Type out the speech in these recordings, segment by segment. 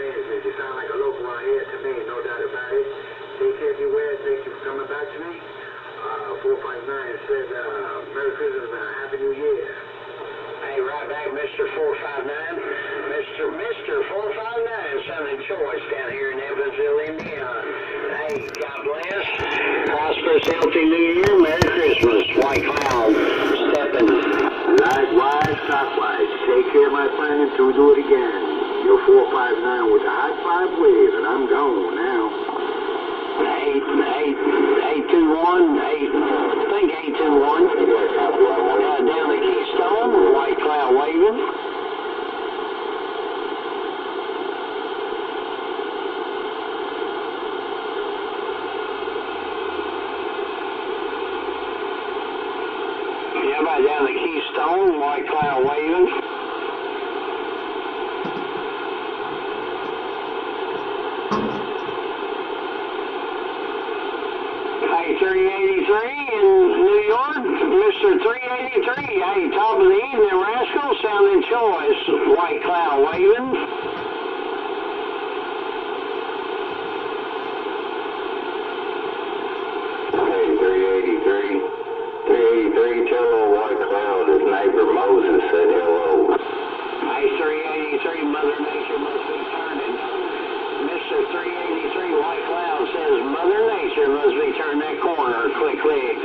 answered. You sound like a local out here to me, no doubt about it. Take care of your way. Thank you for coming back to me. 459 said, Merry Christmas and a Happy New Year. Hey, right back, Mr. 459. Mr. 459, Son and Choice down here in Evansville, Indiana. Hey, God bless. Prosperous, healthy New Year. Merry Christmas. White Cloud. Stepping. Likewise, clockwise. Take care, my friend, until we do it again. You're 459 with the high five wave, and I'm gone now. 821, I think 821. Down the Keystone, white cloud waving. Yeah, about down the Keystone, white cloud waving. Hey, 383 in New York, Mr. 383. Hey, top of the evening, Rascal, sounding choice, white cloud waving. Hey, 383. 383, tell old white cloud his neighbor Moses said hello. Hey, 383, Mother Nature must be turning. Mr. 383, white cloud says Mother Nature must be turning that corner. Click, click.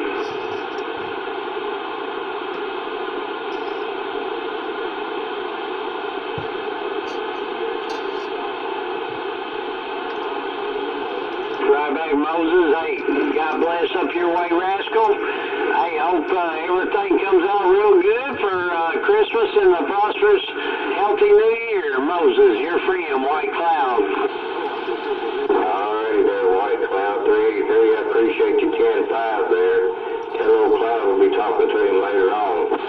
Right back, Moses. Hey, God bless up your way, Rascal. Hey, hope everything comes out real good for Christmas and a prosperous, healthy New Year. Moses, your friend, White Cloud. Alrighty there, White Cloud 383. I appreciate you 10-5 there. Tell old Cloud we'll be talking to him later on.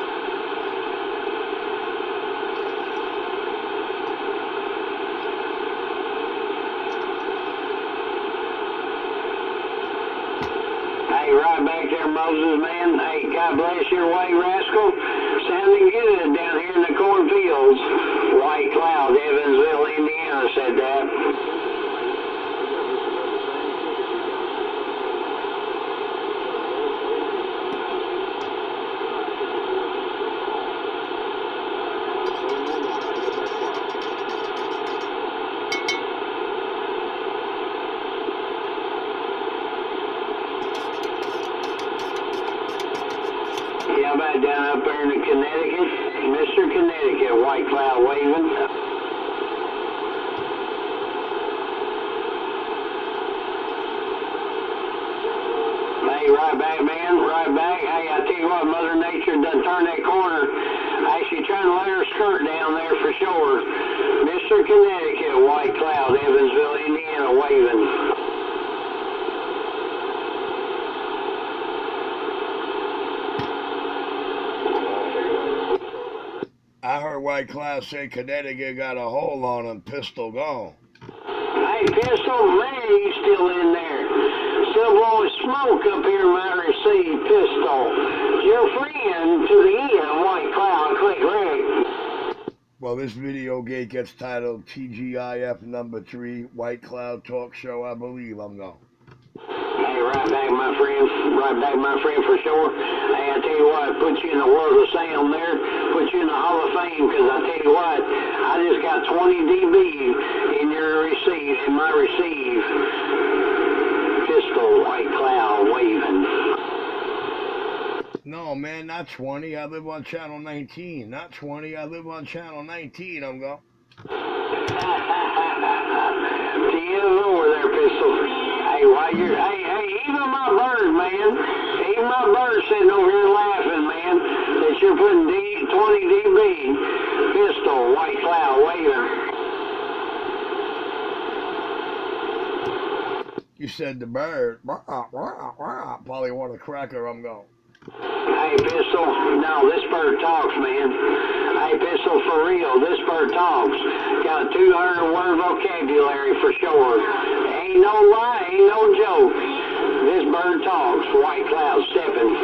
Hey, right back there, Moses, man. Hey, God bless your way, Rascal. Sounding good down here in the cornfields. White Cloud, Evansville, Indiana said that. Yeah, about down up there in Connecticut. Mr. Connecticut, white cloud waving. Hey, right back, man, right back. Hey, I tell you what, Mother Nature done turned that corner. Hey, she's trying to let her skirt down there for sure. Mr. Connecticut, white cloud, Evansville, Indiana, waving. I heard White Cloud say Connecticut got a hold on him, pistol gone. Hey, Pistol, man, he's still in there. Still blowing smoke up here, might receive Pistol. Your friend to the end, White Cloud, click right. Well, this video gets titled TGIF number 3, White Cloud Talk Show, I believe I'm going. Hey, right back, my friend. Right back, my friend, for sure. Hey, I tell you what, put you in the world of sound there. Put you in the Hall of Fame, because I tell you what, I just got 20 dB in your receive, in my receive. Pistol, white cloud, waving. No, man, not 20. I live on channel 19. Not 20. I live on channel 19, I'm going. To you over there, Pistol. Hey, why you're, hey, even my bird, man, even my bird sitting over here laughing, man, that you're putting 20 dB, Pistol, white cloud, waving. You said the bird. Probably want a cracker, I'm going. Hey, Pistol, no, this bird talks, man. Hey, Pistol, for real, this bird talks. Got a 200-word vocabulary for sure. Ain't no lie, ain't no joke. This bird talks, white cloud stepping.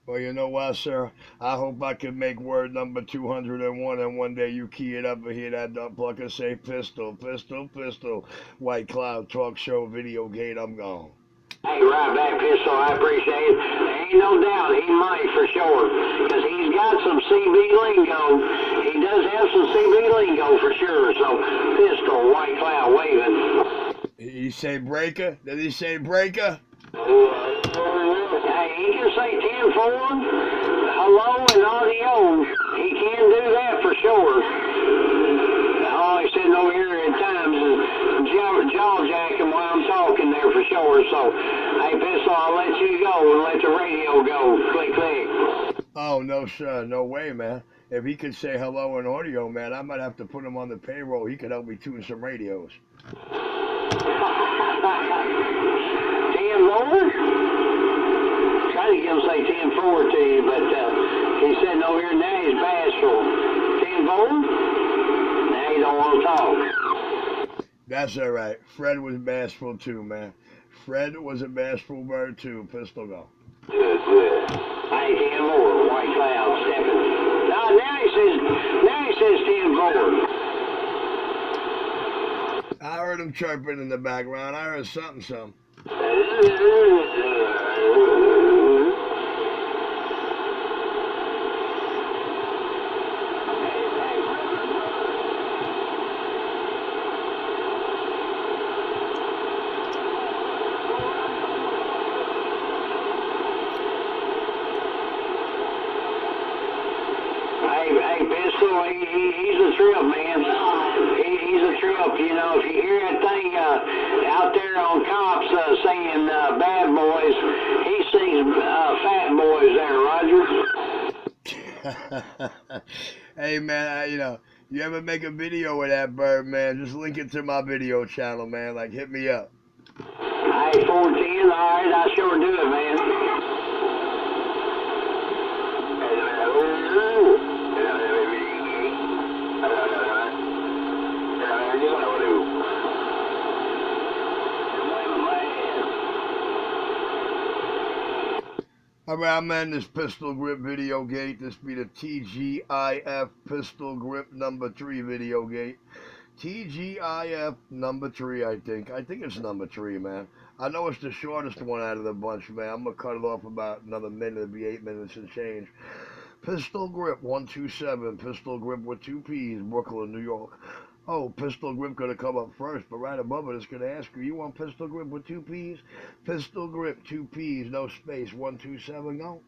Well, Well, you know what, sir? I hope I can make word number 201, and one day you key it up and hear that dumb plucker say pistol, pistol, pistol. White Cloud Talk Show Video Gate, I'm gone. Hey, right back, Pistol. I appreciate it. There ain't no doubt he might for sure, because he's got some CB lingo. He does have some CB lingo for sure. So, Pistol, White Cloud waving. He say breaker? Did he say breaker? Hey, he can say 10-4, hello and audio. He can do that for sure. All he's sitting over here at times is jaw jacking while I'm talking there for sure. So, hey, Pistol, I'll let you go and let the radio go. Click, click. Oh, no, sir. No way, man. If he could say hello in audio, man, I might have to put him on the payroll. He could help me tune some radios. 10-4? Trying to get him to say 10-4 to you, but he's sitting over here now. He's bashful. 10-4? Now he don't want to talk. That's all right. Fred was bashful too, man. Fred was a bashful bird too. Pistol go. Good, good. Hey, 10-4. White Cloud stepping. Now he says 10-4. I heard him chirping in the background. I heard something. Hey, Pistol, he's a trip, man. He's a trip. You know, if you hear that thing out there on cops saying bad boys, he sees fat boys there, Roger. Hey, man, you ever make a video with that bird, man, just link it to my video channel, man. Like, hit me up. Hey, 410, all right, I sure do it, man. All right, I'm in this pistol grip video gate. This be the TGIF pistol grip number 3 video gate. TGIF number 3, I think. I think it's number 3, man. I know it's the shortest one out of the bunch, man. I'm going to cut it off about another minute. It'll be 8 minutes and change. Pistol grip 127. Pistol grip with 2 P's, Brooklyn, New York. Oh, pistol grip gonna come up first, but right above it, it's gonna ask you want pistol grip with 2 P's? Pistol grip, 2 P's, no space, 127, go.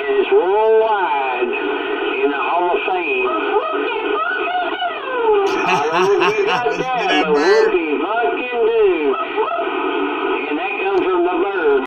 It's worldwide in the Hall of Fame. I don't know if you got that, but